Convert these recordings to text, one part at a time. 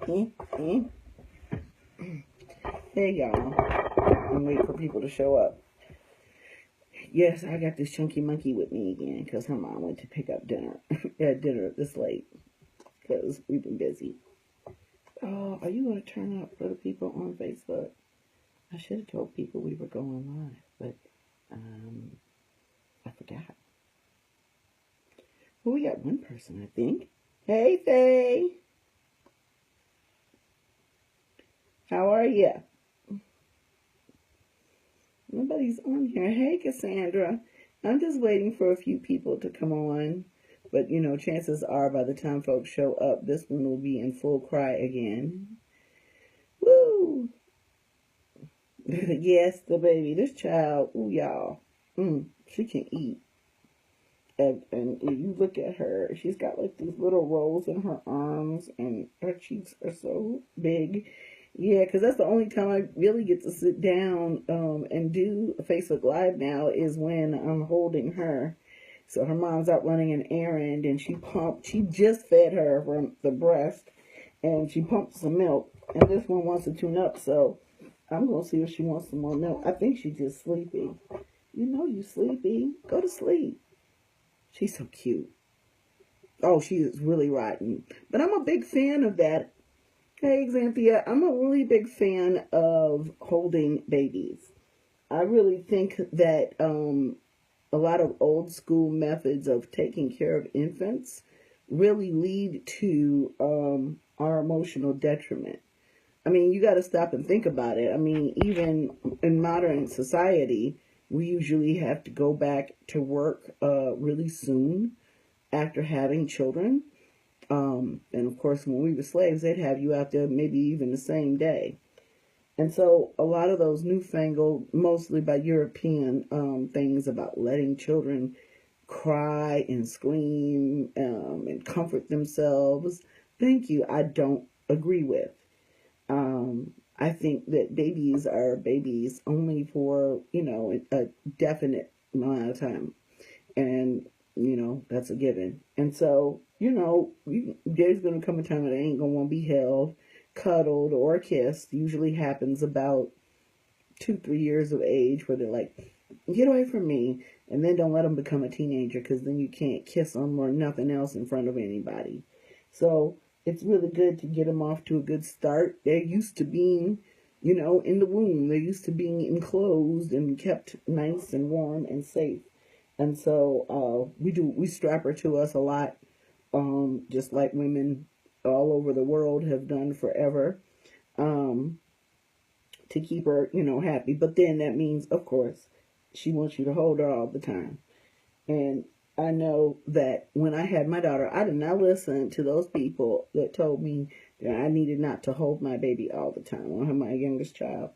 Hey y'all, I'm waiting for people to show up. Yes, I got this chunky monkey with me again because her mom went to pick up dinner at dinner this late because we've been busy. Oh, are you going to turn up for the people on Facebook? I should have told people we were going live, but I forgot. Well, we got one person, I think. Hey, Faye. How are you? Nobody's on here. Hey, Cassandra. I'm just waiting for a few people to come on. But, you know, chances are by the time folks show up, this one will be in full cry again. Woo! Yes, the baby. This child, ooh, y'all. She can eat. And you look at her, she's got like these little rolls in her arms, and her cheeks are so big. Yeah, because that's the only time I really get to sit down and do a Facebook Live now is when I'm holding her. So her mom's out running an errand, and she just fed her from the breast, and she pumped some milk, and this one wants to tune up, so I'm going to see if she wants some more milk. I think she's just sleepy. You know you sleepy. Go to sleep. She's so cute. Oh, she is really rotten. But I'm a big fan of that. Hey, Xanthia, I'm a really big fan of holding babies. I really think that a lot of old school methods of taking care of infants really lead to our emotional detriment. I mean, you got to stop and think about it. I mean, even in modern society, we usually have to go back to work really soon after having children. And of course, when we were slaves, they'd have you out there maybe even the same day. And so a lot of those newfangled, mostly by European things about letting children cry and scream and comfort themselves, thank you, I don't agree with. I think that babies are babies only for, you know, a definite amount of time. And, you know, that's a given. And so, you know, there's going to come a time when they ain't going to want to be held, cuddled, or kissed. Usually happens about 2-3 years of age where they're like, get away from me. And then don't let them become a teenager because then you can't kiss them or nothing else in front of anybody. So it's really good to get them off to a good start. They're used to being, you know, in the womb. They're used to being enclosed and kept nice and warm and safe. And so we strap her to us a lot, just like women all over the world have done forever, to keep her, you know, happy. But then that means, of course, she wants you to hold her all the time. And I know that when I had my daughter, I did not listen to those people that told me that I needed not to hold my baby all the time. I had my youngest child.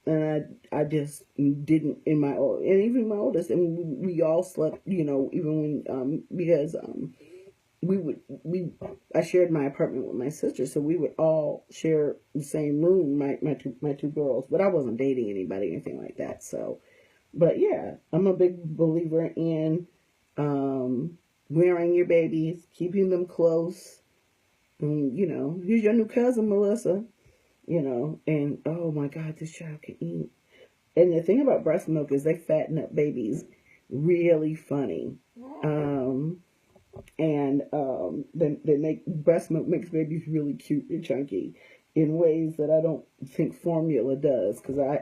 And I just didn't in my old, and even my oldest, and we all slept, you know, even when, because, I shared my apartment with my sister, so we would all share the same room, my two girls, but I wasn't dating anybody or anything like that, so, but yeah, I'm a big believer in, wearing your babies, keeping them close, and, you know, here's your new cousin, Melissa, you know, and oh my God, this child can eat. And the thing about breast milk is they fatten up babies really funny. They make breast milk makes babies really cute and chunky in ways that I don't think formula does. Because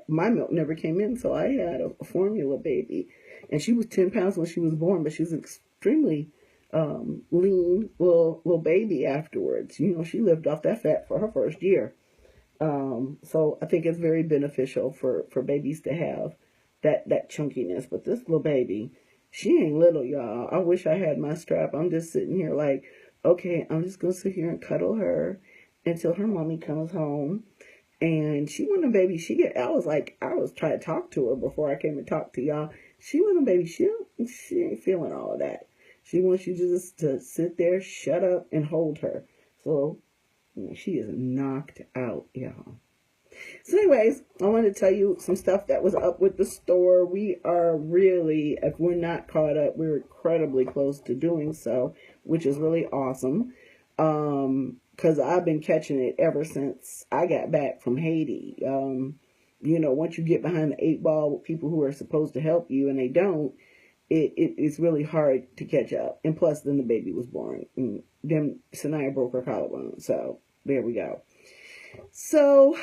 my milk never came in, so I had a formula baby, and she was 10 pounds when she was born, but she was extremely lean little baby afterwards. You know, she lived off that fat for her first year. So I think it's very beneficial for babies to have that chunkiness. But this little baby, she ain't little, y'all. I wish I had my strap. I'm just sitting here like, okay, I'm just going to sit here and cuddle her until her mommy comes home. And she wasn't a baby. I was trying to talk to her before I came and talked to y'all. She wasn't a baby. She ain't feeling all of that. She wants you just to sit there, shut up, and hold her. So, you know, she is knocked out, y'all. So anyways, I wanted to tell you some stuff that was up with the store. We are really, if we're not caught up, we're incredibly close to doing so, which is really awesome. because I've been catching it ever since I got back from Haiti. Once you get behind the 8 ball with people who are supposed to help you and they don't, it's really hard to catch up. And plus, then the baby was born. And then Sanaya broke her collarbone. So there we go. So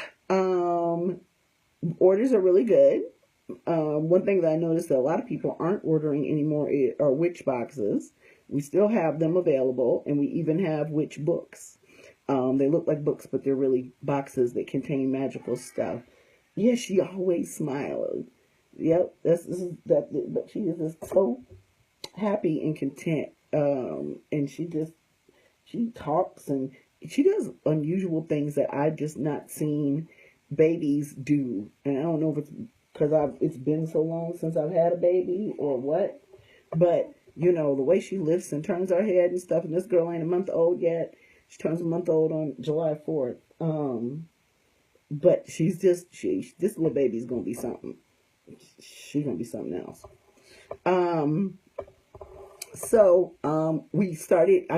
orders are really good. One thing that I noticed that a lot of people aren't ordering anymore are witch boxes. We still have them available, and we even have witch books. They look like books, but they're really boxes that contain magical stuff. Yes, she always smiles. Yep, but she is just so happy and content. And she talks and she does unusual things that I've just not seen babies do. And I don't know if it's because it's been so long since I've had a baby or what, but the way she lifts and turns her head and stuff. And this girl ain't a month old yet. She turns a month old on July 4th. But she's this little baby's gonna be something. She's gonna be something else. I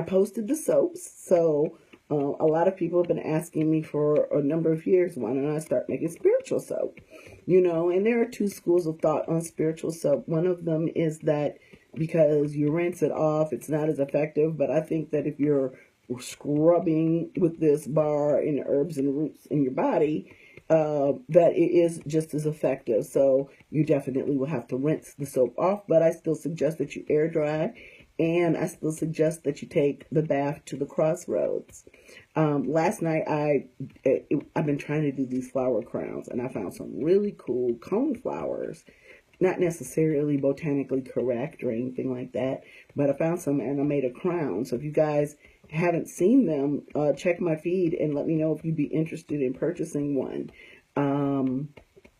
posted the soaps. So a lot of people have been asking me for a number of years, why don't I start making spiritual soap? And there are 2 schools of thought on spiritual soap. One of them is that because you rinse it off, it's not as effective. But I think that if you're scrubbing with this bar and herbs and roots in your body, that it is just as effective. So you definitely will have to rinse the soap off, but I still suggest that you air dry, and I still suggest that you take the bath to the crossroads. Last night I've been trying to do these flower crowns, and I found some really cool cone flowers. Not necessarily botanically correct or anything like that, but I found some and I made a crown. So if you guys haven't seen them, check my feed and let me know if you'd be interested in purchasing one. I'm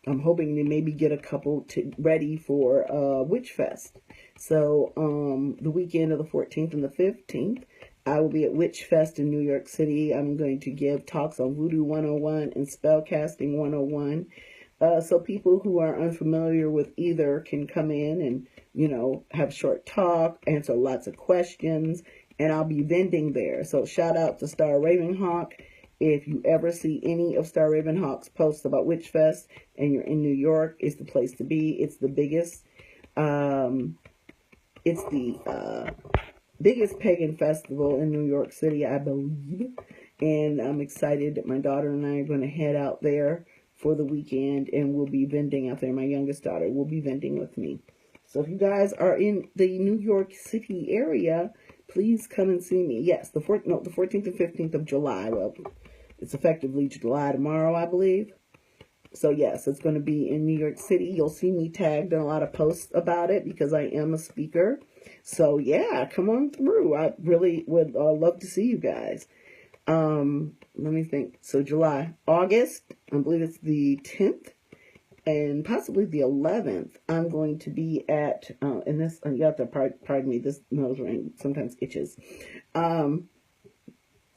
hoping to maybe get a couple ready for Witch Fest. So the weekend of the 14th and the 15th, I will be at Witch Fest in New York City. I'm going to give talks on Voodoo 101 and Spellcasting 101. So people who are unfamiliar with either can come in and, have a short talk, answer lots of questions, and I'll be vending there. So shout out to Star Ravenhawk. If you ever see any of Star Ravenhawk's posts about Witch Fest and you're in New York, it's the place to be. It's the biggest, biggest pagan festival in New York City, I believe. And I'm excited that my daughter and I are going to head out there for the weekend, and we'll be vending out there. My youngest daughter will be vending with me. So if you guys are in the New York City area, please come and see me. Yes, the 14th and 15th of July. Well, it's effectively July tomorrow, I believe. So yes, it's going to be in New York City. You'll see me tagged in a lot of posts about it because I am a speaker. So yeah, come on through. I really would love to see you guys. Let me think. So July, August, I believe it's the 10th and possibly the 11th. I'm going to be at, and this, you have to pardon me, this nose ring sometimes itches. I'm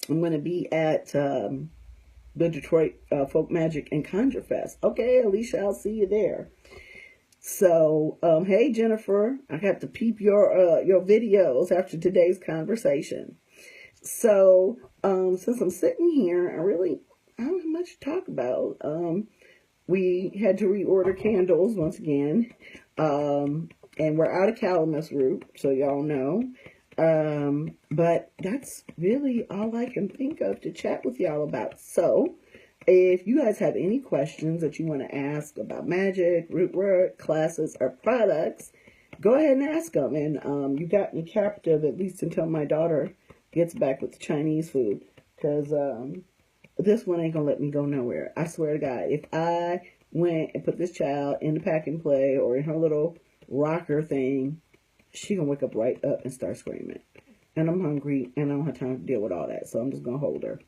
going to be at the Detroit Folk Magic and Conjure Fest. Okay, Alicia, I'll see you there. So, hey Jennifer, I have to peep your videos after today's conversation. So, since I'm sitting here, I don't have much to talk about. We had to reorder candles once again. And we're out of calamus root, so y'all know. But that's really all I can think of to chat with y'all about. So, if you guys have any questions that you want to ask about magic, root work, classes, or products, go ahead and ask them. And you got me captive at least until my daughter gets back with the Chinese food, because this one ain't gonna let me go nowhere. I swear to God, if I went and put this child in the pack and play or in her little rocker thing, she gonna wake up right up and start screaming. And I'm hungry and I don't have time to deal with all that, so I'm just gonna hold her.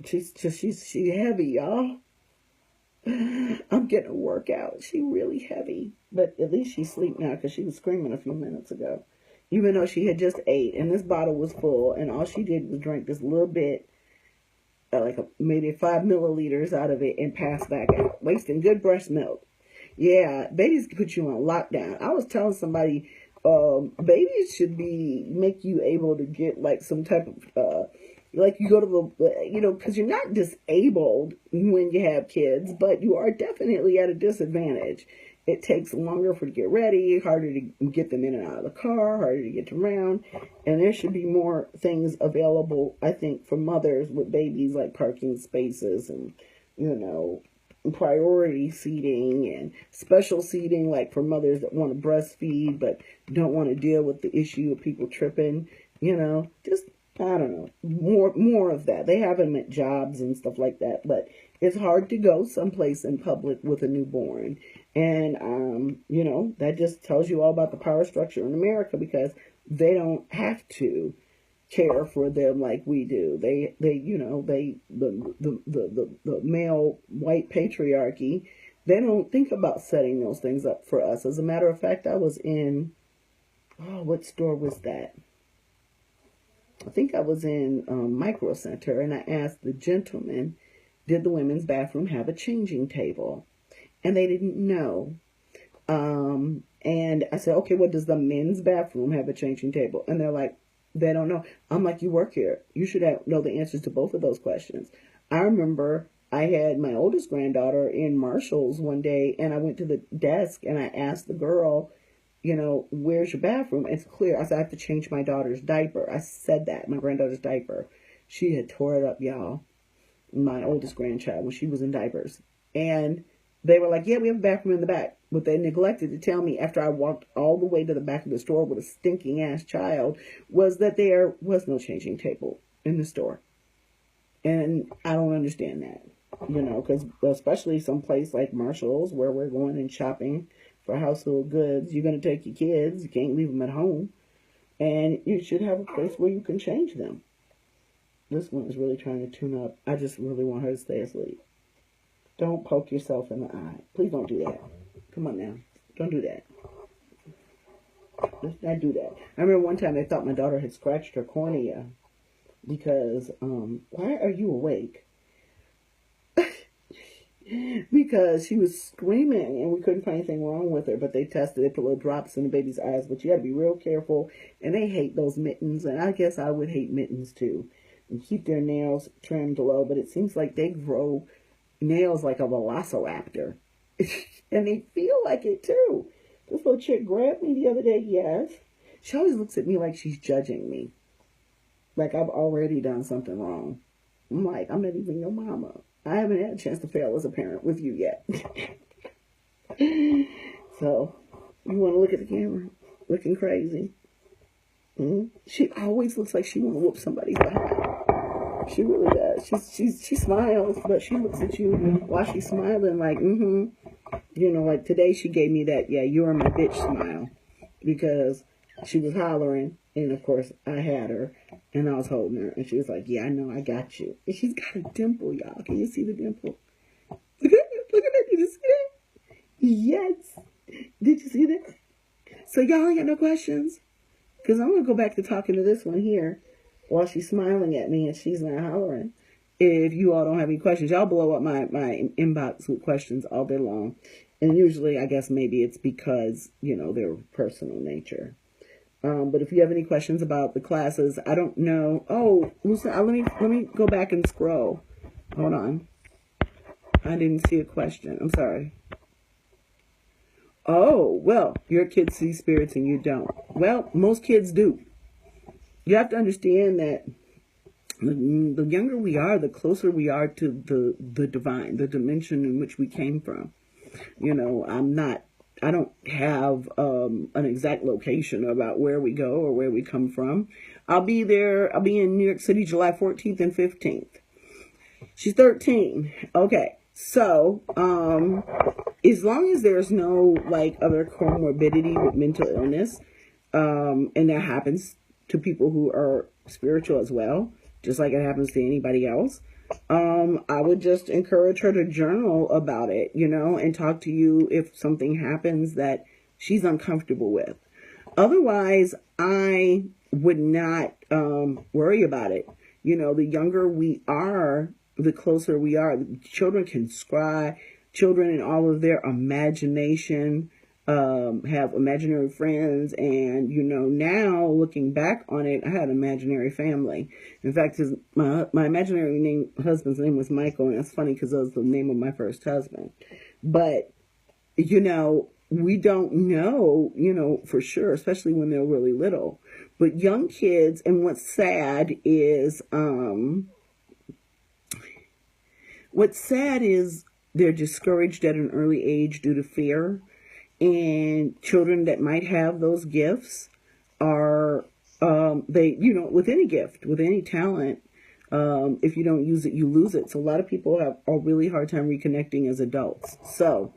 She's heavy, y'all. I'm getting a workout. She really heavy, but at least she's asleep now because she was screaming a few minutes ago. Even though she had just ate and this bottle was full, and all she did was drink this little bit, maybe 5 milliliters out of it and pass back out, wasting good breast milk. Yeah, babies put you on lockdown. I was telling somebody, babies should make you able to get like some type of Like you go to because you're not disabled when you have kids, but you are definitely at a disadvantage. It takes longer for to get ready, harder to get them in and out of the car, harder to get around, and there should be more things available, I think, for mothers with babies, like parking spaces and you know priority seating and special seating, like for mothers that want to breastfeed but don't want to deal with the issue of people tripping. Just I don't know, more of that. They have them at jobs and stuff like that, but it's hard to go someplace in public with a newborn. And that just tells you all about the power structure in America, because they don't have to care for them like we do. The male white patriarchy, they don't think about setting those things up for us. As a matter of fact, I was in, what store was that? I think I was in Micro Center, and I asked the gentleman, did the women's bathroom have a changing table? And they didn't know. And I said, okay, what does the men's bathroom have a changing table? And they're like, they don't know. I'm like, you work here. You should know the answers to both of those questions. I remember I had my oldest granddaughter in Marshall's one day, and I went to the desk and I asked the girl, where's your bathroom? It's clear. I said, I have to change my daughter's diaper. I said that, my granddaughter's diaper. She had tore it up, y'all. My oldest grandchild, when she was in diapers. And they were like, yeah, we have a bathroom in the back. What they neglected to tell me after I walked all the way to the back of the store with a stinking ass child was that there was no changing table in the store. And I don't understand that, because especially someplace like Marshall's, where we're going and shopping for household goods, you're going to take your kids. You can't leave them at home. And you should have a place where you can change them. This one is really trying to tune up. I just really want her to stay asleep. Don't poke yourself in the eye. Please don't do that. Come on now. Don't do that. Let's not do that. I remember one time they thought my daughter had scratched her cornea because, why are you awake? Because she was screaming and we couldn't find anything wrong with her, but they tested, they put little drops in the baby's eyes, but you got to be real careful. And they hate those mittens, and I guess I would hate mittens too. And keep their nails trimmed low, but it seems like they grow nails like a velociraptor. And they feel like it too. This little chick grabbed me the other day, yes. She always looks at me like she's judging me. Like I've already done something wrong. I'm like, I'm not even your mama. I haven't had a chance to fail as a parent with you yet. So, you want to look at the camera? Looking crazy. She always looks like she want to whoop somebody's behind. She really does. She smiles, but she looks at you while she's smiling like, like today she gave me that, yeah, you're my bitch smile, because she was hollering, and of course I had her, and I was holding her, and she was like, yeah, I know, I got you. And she's got a dimple, y'all. Can you see the dimple? Look at that. Did you see that? Yes. Did you see that? So y'all ain't got no questions? Because I'm going to go back to talking to this one here while she's smiling at me and she's not hollering. If you all don't have any questions, y'all blow up my inbox with questions all day long. And usually, I guess maybe it's because, they're personal nature. But if you have any questions about the classes, I don't know. Oh, let me go back and scroll. Hold on. I didn't see a question. I'm sorry. Oh, well, your kids see spirits and you don't. Well, most kids do. You have to understand that the younger we are, the closer we are to the divine, the dimension in which we came from. I don't have an exact location about where we go or where we come from. I'll be in New York City July 14th and 15th. She's 13. Okay. So, as long as there's no other comorbidity with mental illness, and that happens to people who are spiritual as well, just like it happens to anybody else, I would just encourage her to journal about it, and talk to you if something happens that she's uncomfortable with. Otherwise, I would not worry about it. The younger we are, the closer we are. Children can scry. Children and all of their imagination have imaginary friends, and now looking back on it, I had an imaginary family. In fact, my imaginary husband's name was Michael, and it's funny because that was the name of my first husband. But we don't know, for sure, especially when they're really little. But young kids, and what's sad is they're discouraged at an early age due to fear. And children that might have those gifts are, with any gift, with any talent, if you don't use it, you lose it. So a lot of people have a really hard time reconnecting as adults. So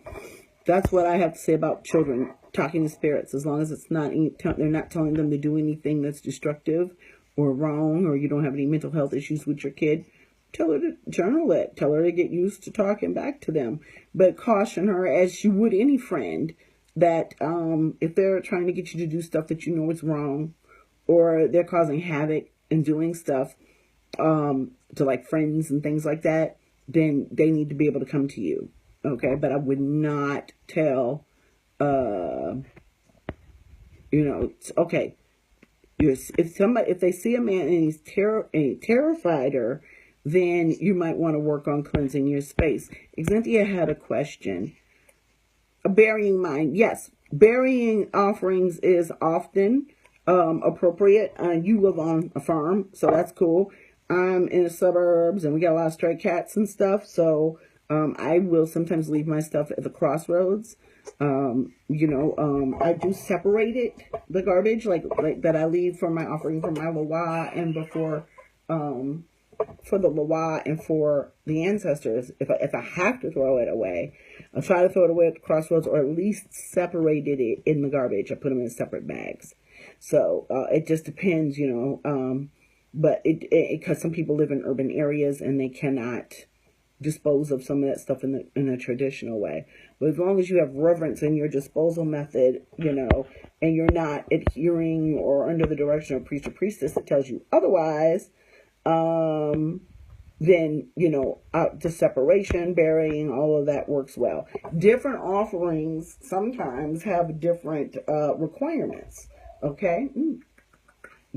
that's what I have to say about children talking to spirits. As long as they're not telling them to do anything that's destructive or wrong, or you don't have any mental health issues with your kid, tell her to journal it. Tell her to get used to talking back to them. But caution her, as you would any friend, that if they're trying to get you to do stuff that you know is wrong, or they're causing havoc and doing stuff to like friends and things like that, then they need to be able to come to you. Okay, but I would not tell, okay, if they see a man and he terrified her, then you might want to work on cleansing your space. Xanthia had a question. Burying mine, yes. Burying offerings is often appropriate. You live on a farm, so that's cool. I'm in the suburbs, and we got a lot of stray cats and stuff, so I will sometimes leave my stuff at the crossroads. I do separate it, the garbage, like that I leave for my offering for my Loa and before, for the Loa and for the ancestors. If I have to throw it away, I try to throw it away at the crossroads, or at least separated it in the garbage. I put them in separate bags. So it just depends, but because some people live in urban areas and they cannot dispose of some of that stuff in a traditional way. But as long as you have reverence in your disposal method, and you're not adhering or under the direction of priest or priestess that tells you otherwise, then, the separation, burying, all of that works well. Different offerings sometimes have different requirements, okay?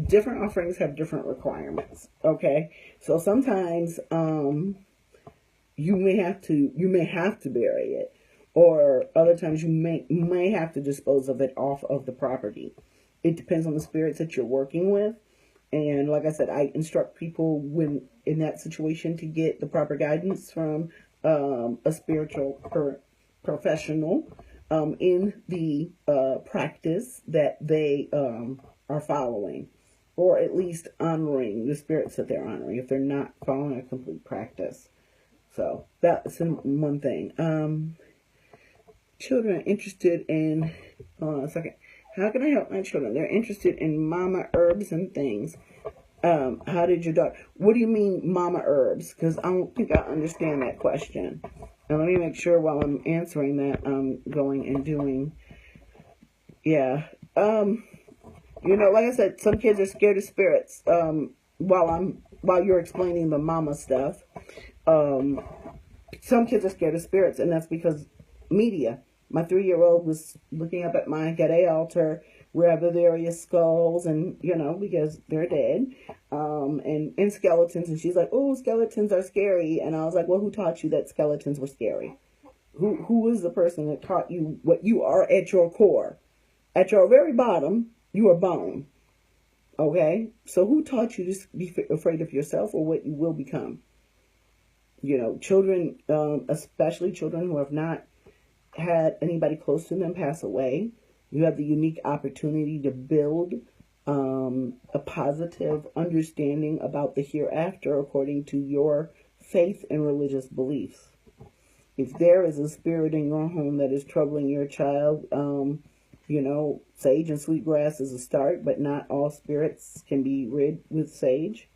Different offerings have different requirements, okay? So sometimes you may have to bury it, or other times you may have to dispose of it off of the property. It depends on the spirits that you're working with. And like I said, I instruct people when in that situation to get the proper guidance from a spiritual professional in the practice that they are following, or at least honoring the spirits that they're honoring if they're not following a complete practice. So that's one thing. Children interested in, hold on a second. How can I help my children? They're interested in mama herbs and things. How did your daughter, what do you mean mama herbs? Because I don't think I understand that question. And let me make sure while I'm answering that, I'm going and doing, yeah. Like I said, some kids are scared of spirits. While you're explaining the mama stuff, some kids are scared of spirits, and that's because media. My 3-year-old was looking up at my Gade altar where I have the various skulls and, because they're dead, and skeletons. And she's like, oh, skeletons are scary. And I was like, well, who taught you that skeletons were scary? Who is the person that taught you what you are at your core? At your very bottom, you are bone. Okay? So who taught you to be afraid of yourself or what you will become? Children, especially children who have not had anybody close to them pass away, you have the unique opportunity to build a positive understanding about the hereafter according to your faith and religious beliefs. If there is a spirit in your home that is troubling your child, sage and sweetgrass is a start, but not all spirits can be rid with sage.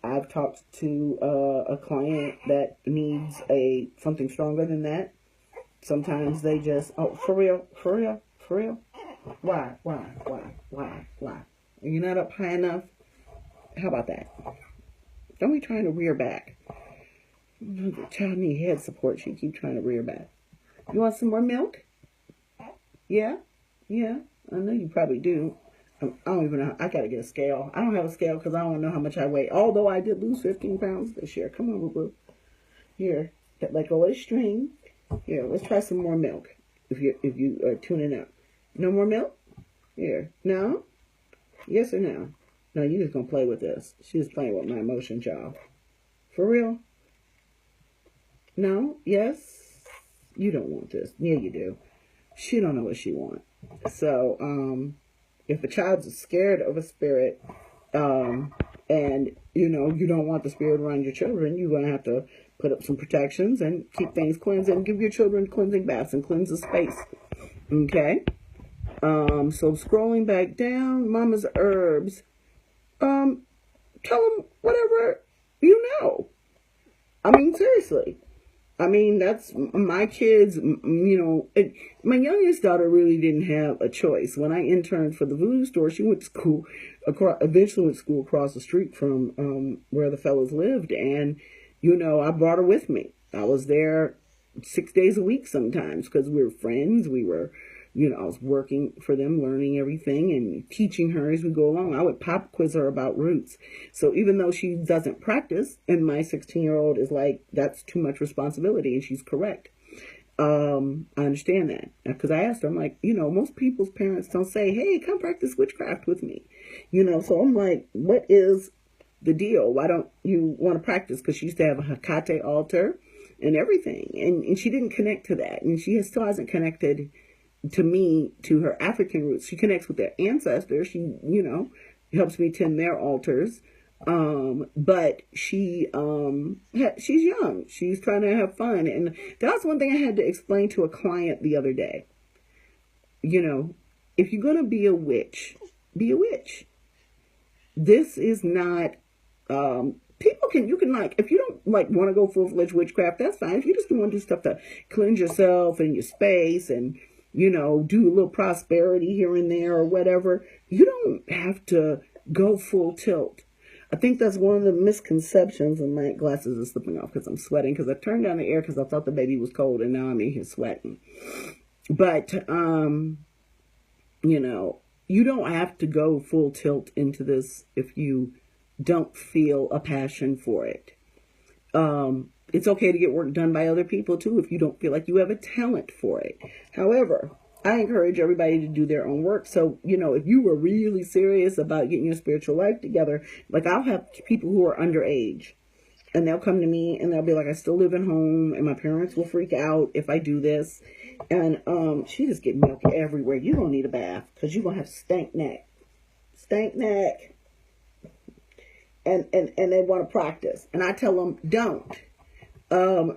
I've talked to a client that needs something stronger than that. Sometimes they just, for real? Why? Are you not up high enough? How about that? Don't be trying to rear back. The child needs head support. She keep trying to rear back. You want some more milk? Yeah, yeah. I know you probably do. I don't even know. I gotta get a scale. I don't have a scale because I don't know how much I weigh. Although I did lose 15 pounds this year. Come on, boo boo. Here, let go of the string. Here, let's try some more milk. If you are tuning out, no more milk. Here, no. Yes or no? No, you just gonna play with this. She's playing with my emotions, y'all. For real? No? Yes? You don't want this. Yeah, you do. She don't know what she wants. So, if a child's scared of a spirit, and you don't want the spirit around your children, you're gonna have to put up some protections and keep things cleansed and give your children cleansing baths and cleanse the space. Okay? So scrolling back down, Mama's Herbs. Tell them whatever you know. I mean, seriously. I mean, that's my kids, my youngest daughter really didn't have a choice. When I interned for the voodoo store, she went to school, eventually went to school across the street from where the fellas lived. And, I brought her with me. I was there 6 days a week sometimes because we were friends. We were, I was working for them, learning everything and teaching her as we go along. I would pop quiz her about roots. So even though she doesn't practice, and my 16-year-old is like, that's too much responsibility, and she's correct. I understand that. Because I asked her, I'm like, most people's parents don't say, hey, come practice witchcraft with me. So I'm like, what is the deal? Why don't you want to practice? Because she used to have a Hecate altar and everything. And she didn't connect to that. And she still hasn't connected to her African roots. She connects with their ancestors. She, helps me tend their altars. But she's young. She's trying to have fun. And that's one thing I had to explain to a client the other day. If you're going to be a witch, be a witch. This is not, you can if you don't want to go full-fledged witchcraft, that's fine. If you just want to do stuff to cleanse yourself and your space and do a little prosperity here and there or whatever, you don't have to go full tilt. I think that's one of the misconceptions, and my glasses are slipping off because I'm sweating because I turned down the air because I thought the baby was cold and now I'm in here sweating. But, you don't have to go full tilt into this if you don't feel a passion for it. It's okay to get work done by other people too if you don't feel like you have a talent for it. However, I encourage everybody to do their own work. So, if you were really serious about getting your spiritual life together, like I'll have people who are underage and they'll come to me and they'll be like, I still live at home and my parents will freak out if I do this. And she just get milk everywhere. You don't need a bath because you're going to have stank neck. Stank neck. And they want to practice. And I tell them, don't.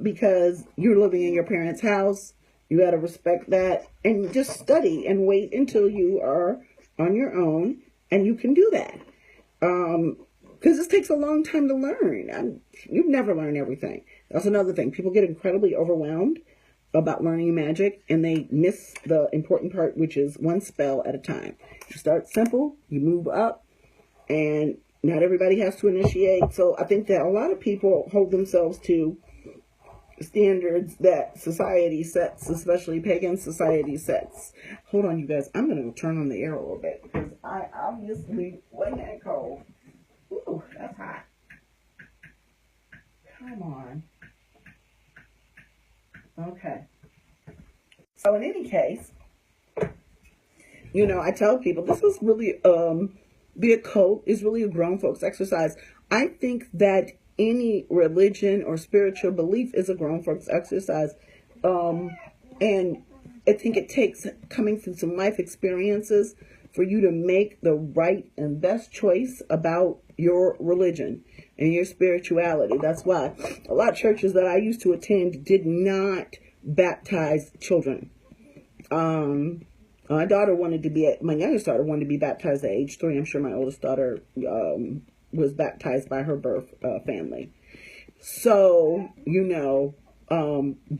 Because you're living in your parents' house. You got to respect that and just study and wait until you are on your own and you can do that. Because this takes a long time to learn. You've never learned everything. That's another thing. People get incredibly overwhelmed about learning magic and they miss the important part, which is one spell at a time. You start simple, you move up, and not everybody has to initiate. So I think that a lot of people hold themselves to standards that society sets, especially pagan society sets. Hold on, you guys. I'm going to turn on the air a little bit because I obviously wasn't that cold. Ooh, that's hot. Come on. Okay. So in any case, I tell people this is really, the occult is really a grown folks exercise. I think that any religion or spiritual belief is a grown folks exercise. And I think it takes coming through some life experiences for you to make the right and best choice about your religion and your spirituality. That's why a lot of churches that I used to attend did not baptize children. My youngest daughter wanted to be baptized at age 3. I'm sure my oldest daughter was baptized by her birth family. So, do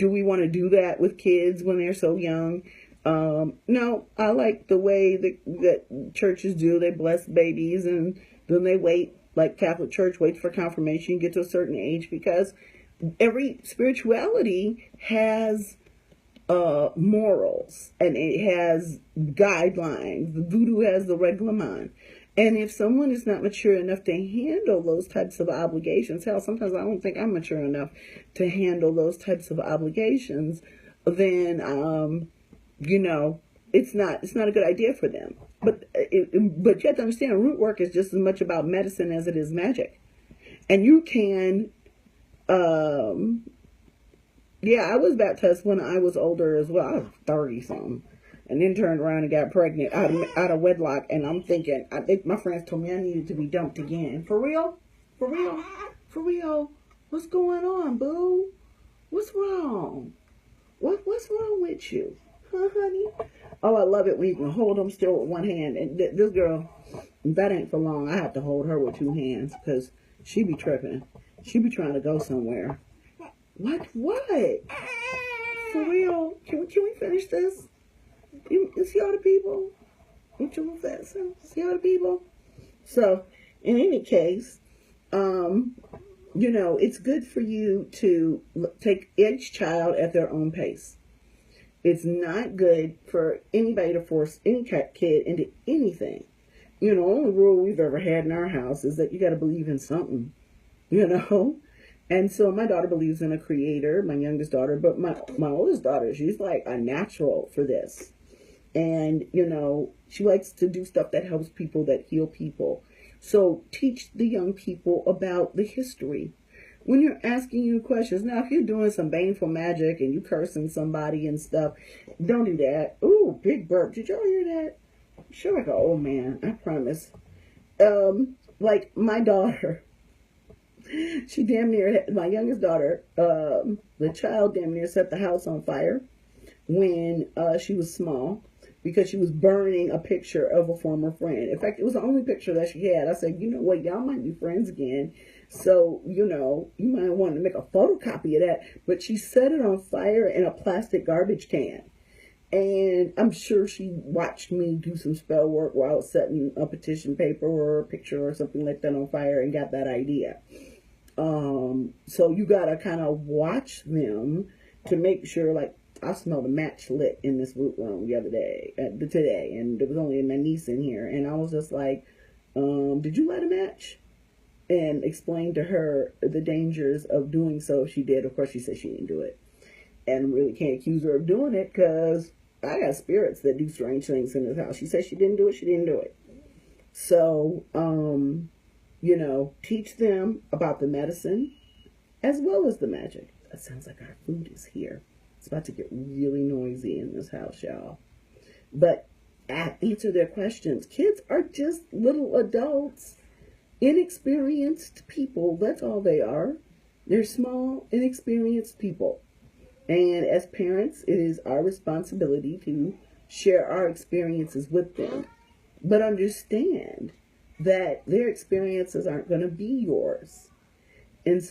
we want to do that with kids when they're so young? No, I like the way that churches do. They bless babies and then they wait, like Catholic Church waits for confirmation, get to a certain age, because every spirituality has morals, and it has guidelines. The voodoo has the reglement. And if someone is not mature enough to handle those types of obligations, hell, sometimes I don't think I'm mature enough to handle those types of obligations, then it's not a good idea for them. But you have to understand, root work is just as much about medicine as it is magic. And you can, I was baptized when I was older as well. I was 30 something. And then turned around and got pregnant out of wedlock. And I'm thinking, I think my friends told me I needed to be dumped again. For real? For real? For real? What's going on, boo? What's wrong? What's wrong with you? Huh, honey? Oh, I love it when you can hold them still with one hand. And this girl, that ain't for long. I have to hold her with two hands because she be tripping. She be trying to go somewhere. What? For real? Can we finish this? You see all the people? See all the people? So, in any case, it's good for you to take each child at their own pace. It's not good for anybody to force any kid into anything. Only rule we've ever had in our house is that you got to believe in something, And so my daughter believes in a creator, my youngest daughter, but my oldest daughter, she's like a natural for this. And, she likes to do stuff that helps people, that heal people. So teach the young people about the history. When you're asking you questions, now if you're doing some baneful magic and you cursing somebody and stuff, don't do that. Ooh, big burp. Did y'all hear that? Sure, like an old man, I promise. Like my daughter, she damn near, my youngest daughter, the child damn near set the house on fire when she was small, because she was burning a picture of a former friend. In fact, it was the only picture that she had. I said, you know what, y'all might be friends again. So, you might want to make a photocopy of that. But she set it on fire in a plastic garbage can. And I'm sure she watched me do some spell work while I was setting a petition paper or a picture or something like that on fire and got that idea. So you got to kind of watch them to make sure, like, I smelled a match lit in this root room today, and there was only my niece in here, and I was just like, did you light a match? And explained to her the dangers of doing so. She did. Of course, she said she didn't do it, and really can't accuse her of doing it because I got spirits that do strange things in this house. She said she didn't do it. She didn't do it. So, teach them about the medicine as well as the magic. That sounds like our food is here. It's about to get really noisy in this house, y'all. But answer their questions. Kids are just little adults, inexperienced people. That's all they are. They're small, inexperienced people. And as parents, it is our responsibility to share our experiences with them. But understand that their experiences aren't going to be yours. And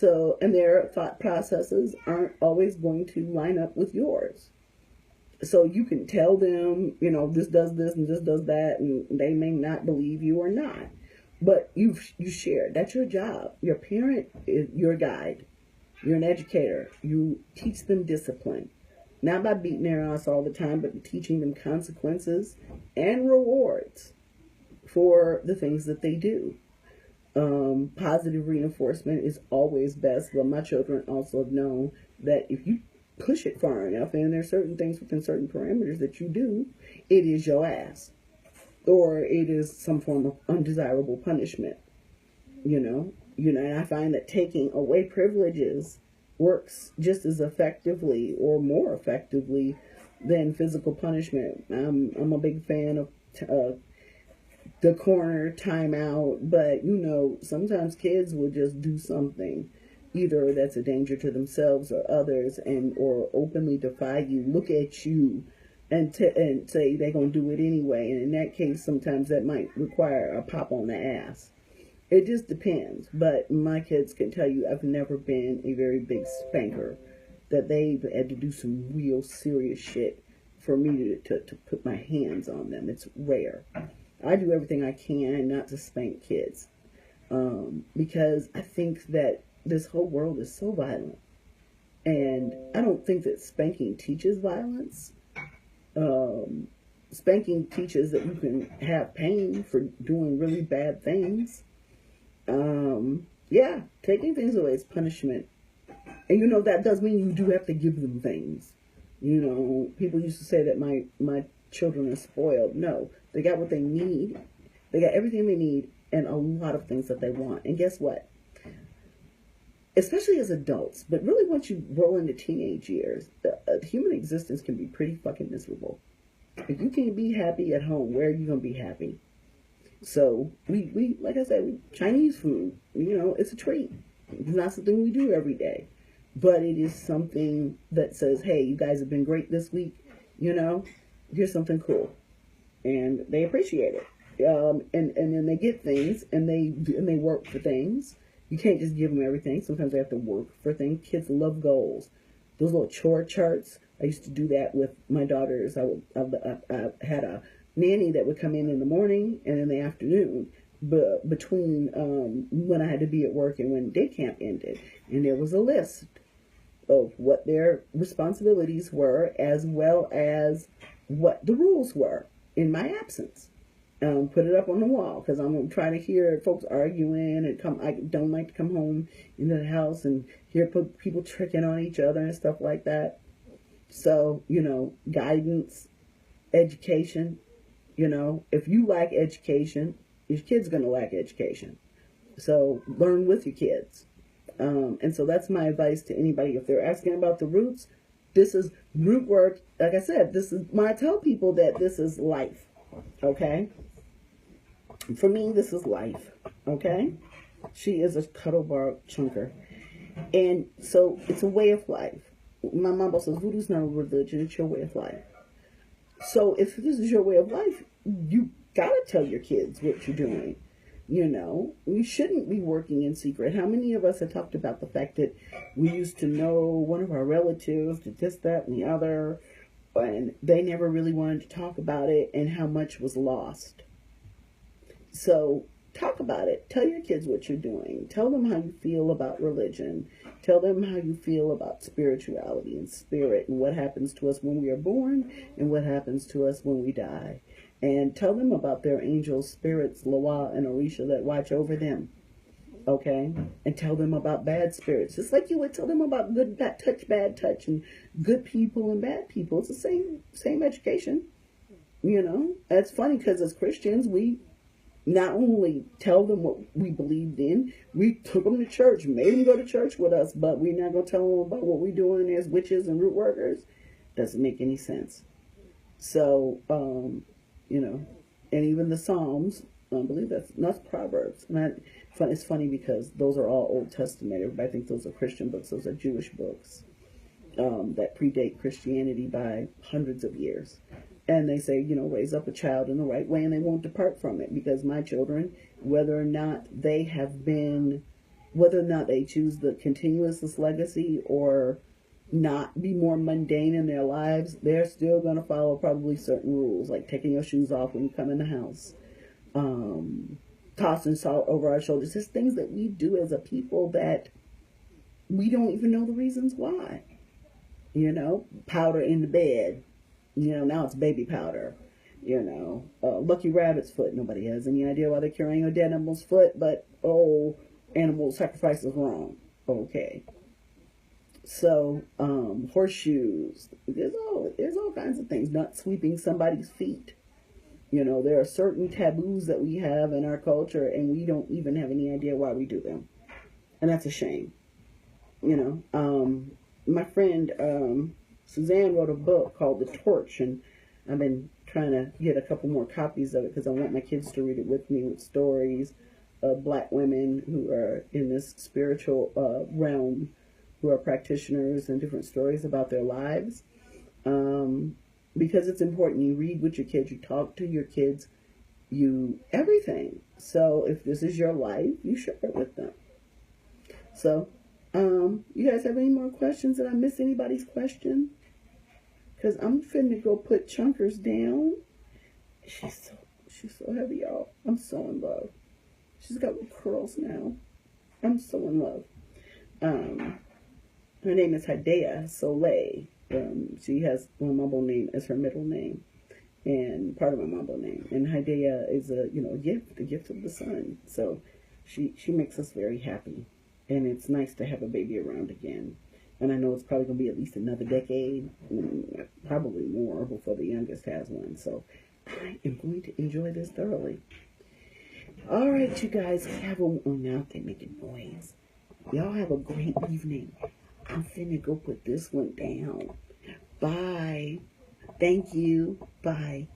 their thought processes aren't always going to line up with yours. So you can tell them, this does this and this does that, and they may not believe you or not. But you shared. That's your job. Your parent is your guide. You're an educator. You teach them discipline. Not by beating their ass all the time, but teaching them consequences and rewards for the things that they do. Positive reinforcement is always best, but my children also have known that if you push it far enough, and there's certain things within certain parameters that you do, it is your ass, or it is some form of undesirable punishment. And I find that taking away privileges works just as effectively or more effectively than physical punishment. I'm a big fan of the corner timeout, but sometimes kids will just do something either that's a danger to themselves or others, or openly defy you, look at you, and say they're gonna do it anyway. And in that case, sometimes that might require a pop on the ass. It just depends. But my kids can tell you I've never been a very big spanker, that they've had to do some real serious shit for me to put my hands on them. It's rare. I do everything I can not to spank kids, because I think that this whole world is so violent. And I don't think that spanking teaches violence. Um, Spanking teaches that you can have pain for doing really bad things. Yeah, taking things away is punishment. And that does mean you do have to give them things. People used to say that my children are spoiled. No, they got what they need. They got everything they need and a lot of things that they want. And guess what? Especially as adults, but really once you roll into teenage years, human existence can be pretty fucking miserable. If you can't be happy at home, where are you gonna be happy? So we like I said, Chinese food, it's a treat. It's not something we do every day, but it is something that says, hey, you guys have been great this week. Here's something cool, and they appreciate it. And then they get things, and they work for things. You can't just give them everything. Sometimes they have to work for things. Kids love goals. Those little chore charts. I used to do that with my daughters. I had a nanny that would come in the morning and in the afternoon, but between when I had to be at work and when day camp ended, and there was a list of what their responsibilities were as well as what the rules were in my absence. Put it up on the wall because I'm trying to hear folks arguing and I don't like to come home into the house and hear people tricking on each other and stuff like that. So, guidance, education, if you lack education, your kid's going to lack education. So learn with your kids. And so that's my advice to anybody. If they're asking about the roots, this is root work. Like I said, this is when I tell people that this is life. Okay? For me, this is life. Okay? She is a cuddle bar chunker. And so it's a way of life. My mom says voodoo's not a religion, it's your way of life. So if this is your way of life, you gotta tell your kids what you're doing. We shouldn't be working in secret. How many of us have talked about the fact that we used to know one of our relatives did this, that, and the other, and they never really wanted to talk about it, and how much was lost? So talk about it. Tell your kids what you're doing. Tell them how you feel about religion. Tell them how you feel about spirituality and spirit and what happens to us when we are born and what happens to us when we die. And tell them about their angels, spirits, Loa and Orisha that watch over them. Okay? And tell them about bad spirits. Just like you would tell them about good bad touch, and good people and bad people. It's the same education. That's funny because as Christians, we not only tell them what we believed in, we took them to church, made them go to church with us, but we're not going to tell them about what we're doing as witches and root workers. Doesn't make any sense. So, and even the Psalms, I believe that's Proverbs. And it's funny because those are all Old Testament. Everybody thinks those are Christian books. Those are Jewish books that predate Christianity by hundreds of years. And they say, raise up a child in the right way and they won't depart from it, because my children, whether or not they choose the continuous legacy or not be more mundane in their lives, they're still going to follow probably certain rules, like taking your shoes off when you come in the house, tossing salt over our shoulders. There's things that we do as a people that we don't even know the reasons why. Powder in the bed. Now it's baby powder. Lucky rabbit's foot. Nobody has any idea why they're carrying a dead animal's foot, but, animal sacrifice is wrong. Okay. So, horseshoes. There's all kinds of things. Not sweeping somebody's feet. There are certain taboos that we have in our culture, and we don't even have any idea why we do them. And that's a shame. My friend, Suzanne wrote a book called The Torch, and I've been trying to get a couple more copies of it because I want my kids to read it with me, with stories of Black women who are in this spiritual realm, who are practitioners, and different stories about their lives. Because it's important. You read with your kids, you talk to your kids, everything. So if this is your life, you share it with them. So, you guys have any more questions? Did I miss anybody's question? Because I'm finna go put Chunkers down. She's so heavy, y'all. I'm so in love. She's got little curls now. I'm so in love. Her name is Hidea Soleil. She has my mambo name as her middle name and part of my mambo name. And Hidea is a gift of the sun. So she makes us very happy, and it's nice to have a baby around again. And I know it's probably going to be at least another decade, probably more, before the youngest has one. So I am going to enjoy this thoroughly. All right, you guys, have a... Oh, now they're making noise. Y'all have a great evening. I'm finna go put this one down. Bye. Thank you. Bye.